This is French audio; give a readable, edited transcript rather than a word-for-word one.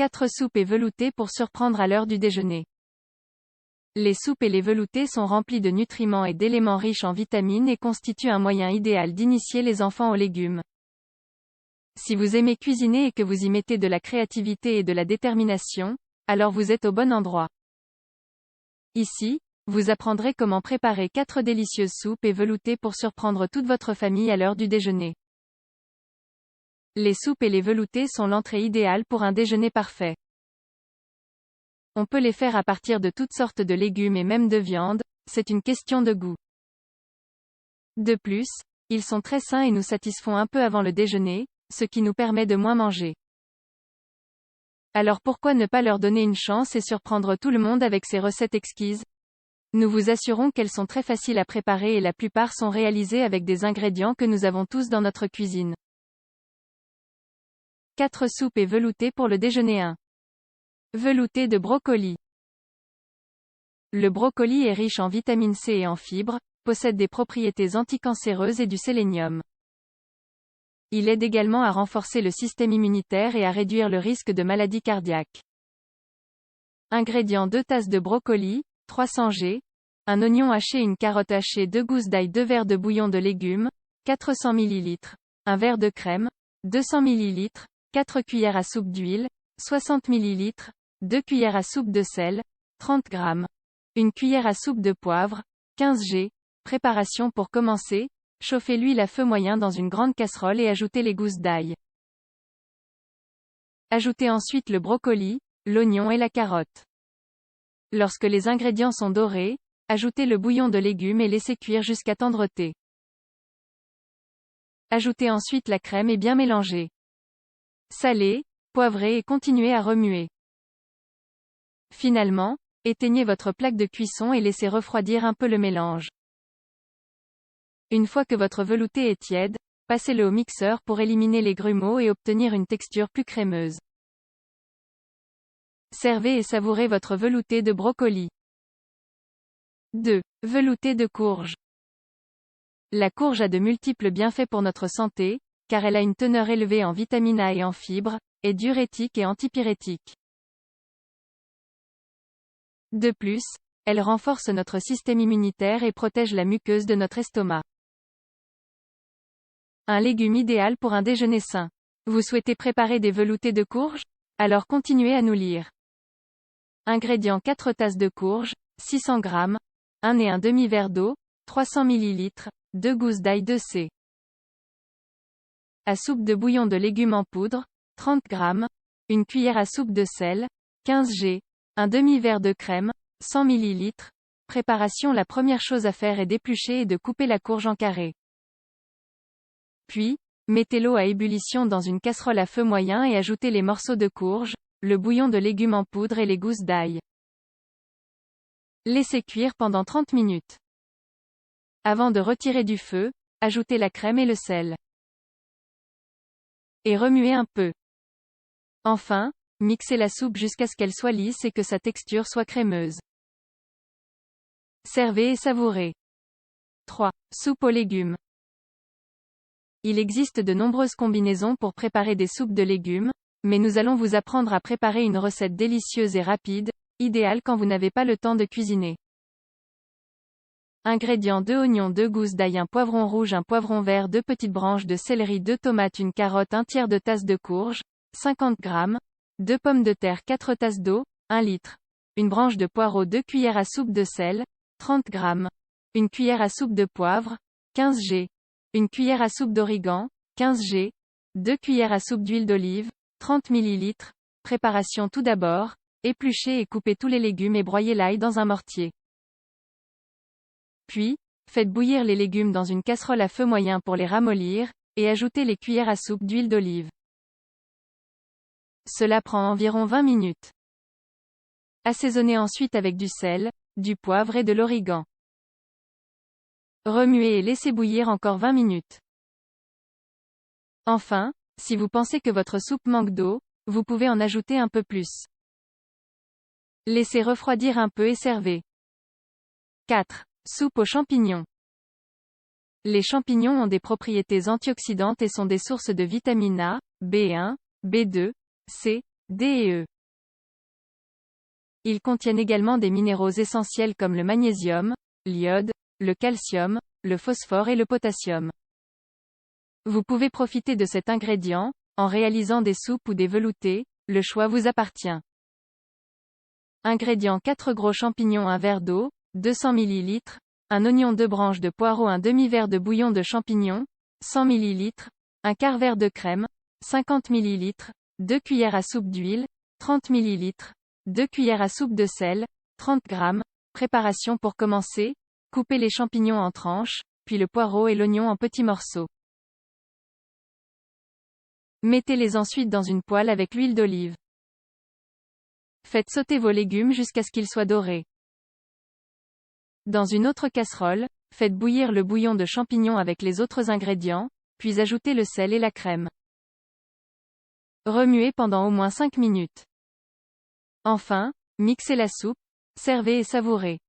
4 soupes et veloutés pour surprendre à l'heure du déjeuner. Les soupes et les veloutés sont remplis de nutriments et d'éléments riches en vitamines et constituent un moyen idéal d'initier les enfants aux légumes. Si vous aimez cuisiner et que vous y mettez de la créativité et de la détermination, alors vous êtes au bon endroit. Ici, vous apprendrez comment préparer 4 délicieuses soupes et veloutés pour surprendre toute votre famille à l'heure du déjeuner. Les soupes et les veloutés sont l'entrée idéale pour un déjeuner parfait. On peut les faire à partir de toutes sortes de légumes et même de viande, c'est une question de goût. De plus, ils sont très sains et nous satisfont un peu avant le déjeuner, ce qui nous permet de moins manger. Alors pourquoi ne pas leur donner une chance et surprendre tout le monde avec ces recettes exquises? Nous vous assurons qu'elles sont très faciles à préparer et la plupart sont réalisées avec des ingrédients que nous avons tous dans notre cuisine. 4 soupes et veloutés pour le déjeuner 1. Velouté de brocoli. Le brocoli est riche en vitamine C et en fibres, possède des propriétés anticancéreuses et du sélénium. Il aide également à renforcer le système immunitaire et à réduire le risque de maladies cardiaques. Ingrédients: 2 tasses de brocoli, 300 g, un oignon haché, une carotte hachée, 2 gousses d'ail, 2 verres de bouillon de légumes, 400 ml, un verre de crème, 200 ml, 4 cuillères à soupe d'huile, 60 ml, 2 cuillères à soupe de sel, 30 g, une cuillère à soupe de poivre, 15 g. Préparation pour commencer, chauffez l'huile à feu moyen dans une grande casserole et ajoutez les gousses d'ail. Ajoutez ensuite le brocoli, l'oignon et la carotte. Lorsque les ingrédients sont dorés, ajoutez le bouillon de légumes et laissez cuire jusqu'à tendreté. Ajoutez ensuite la crème et bien mélanger. Salez, poivrez et continuez à remuer. Finalement, éteignez votre plaque de cuisson et laissez refroidir un peu le mélange. Une fois que votre velouté est tiède, passez-le au mixeur pour éliminer les grumeaux et obtenir une texture plus crémeuse. Servez et savourez votre velouté de brocoli. 2. Velouté de courge. La courge a de multiples bienfaits pour notre santé, car elle a une teneur élevée en vitamine A et en fibres, est diurétique et antipyrétique. De plus, elle renforce notre système immunitaire et protège la muqueuse de notre estomac. Un légume idéal pour un déjeuner sain. Vous souhaitez préparer des veloutés de courge? Alors continuez à nous lire. Ingrédients: 4 tasses de courge, 600 g, 1 et un demi-verre d'eau, 300 ml, 2 gousses d'ail, 2 c. À soupe de bouillon de légumes en poudre, 30 g, une cuillère à soupe de sel, 15 g, un demi-verre de crème, 100 ml. Préparation: la première chose à faire est d'éplucher et de couper la courge en carrés. Puis, mettez l'eau à ébullition dans une casserole à feu moyen et ajoutez les morceaux de courge, le bouillon de légumes en poudre et les gousses d'ail. Laissez cuire pendant 30 minutes. Avant de retirer du feu, ajoutez la crème et le sel. Et remuez un peu. Enfin, mixez la soupe jusqu'à ce qu'elle soit lisse et que sa texture soit crémeuse. Servez et savourez. 3. Soupe aux légumes. Il existe de nombreuses combinaisons pour préparer des soupes de légumes, mais nous allons vous apprendre à préparer une recette délicieuse et rapide, idéale quand vous n'avez pas le temps de cuisiner. Ingrédients: 2 oignons, 2 gousses d'ail, un poivron rouge, un poivron vert, 2 petites branches de céleri, 2 tomates, une carotte, un tiers de tasse de courge, 50 g, 2 pommes de terre, 4 tasses d'eau, 1 litre, une branche de poireau, 2 cuillères à soupe de sel, 30 g, une cuillère à soupe de poivre, 15 g, une cuillère à soupe d'origan, 15 g, 2 cuillères à soupe d'huile d'olive, 30 ml. Préparation: tout d'abord, épluchez et coupez tous les légumes et broyez l'ail dans un mortier. Puis, faites bouillir les légumes dans une casserole à feu moyen pour les ramollir, et ajoutez les cuillères à soupe d'huile d'olive. Cela prend environ 20 minutes. Assaisonnez ensuite avec du sel, du poivre et de l'origan. Remuez et laissez bouillir encore 20 minutes. Enfin, si vous pensez que votre soupe manque d'eau, vous pouvez en ajouter un peu plus. Laissez refroidir un peu et servez. 4. Soupe aux champignons. Les champignons ont des propriétés antioxydantes et sont des sources de vitamines A, B1, B2, C, D et E. Ils contiennent également des minéraux essentiels comme le magnésium, l'iode, le calcium, le phosphore et le potassium. Vous pouvez profiter de cet ingrédient, en réalisant des soupes ou des veloutés, le choix vous appartient. Ingrédients: 4 gros champignons, un verre d'eau, 200 ml, un oignon, 2 branches de poireau, un demi-verre de bouillon de champignons, 100 ml, un quart verre de crème, 50 ml, 2 cuillères à soupe d'huile, 30 ml, 2 cuillères à soupe de sel, 30 g. Préparation: pour commencer, coupez les champignons en tranches, puis le poireau et l'oignon en petits morceaux. Mettez-les ensuite dans une poêle avec l'huile d'olive. Faites sauter vos légumes jusqu'à ce qu'ils soient dorés. Dans une autre casserole, faites bouillir le bouillon de champignons avec les autres ingrédients, puis ajoutez le sel et la crème. Remuez pendant au moins 5 minutes. Enfin, mixez la soupe, servez et savourez.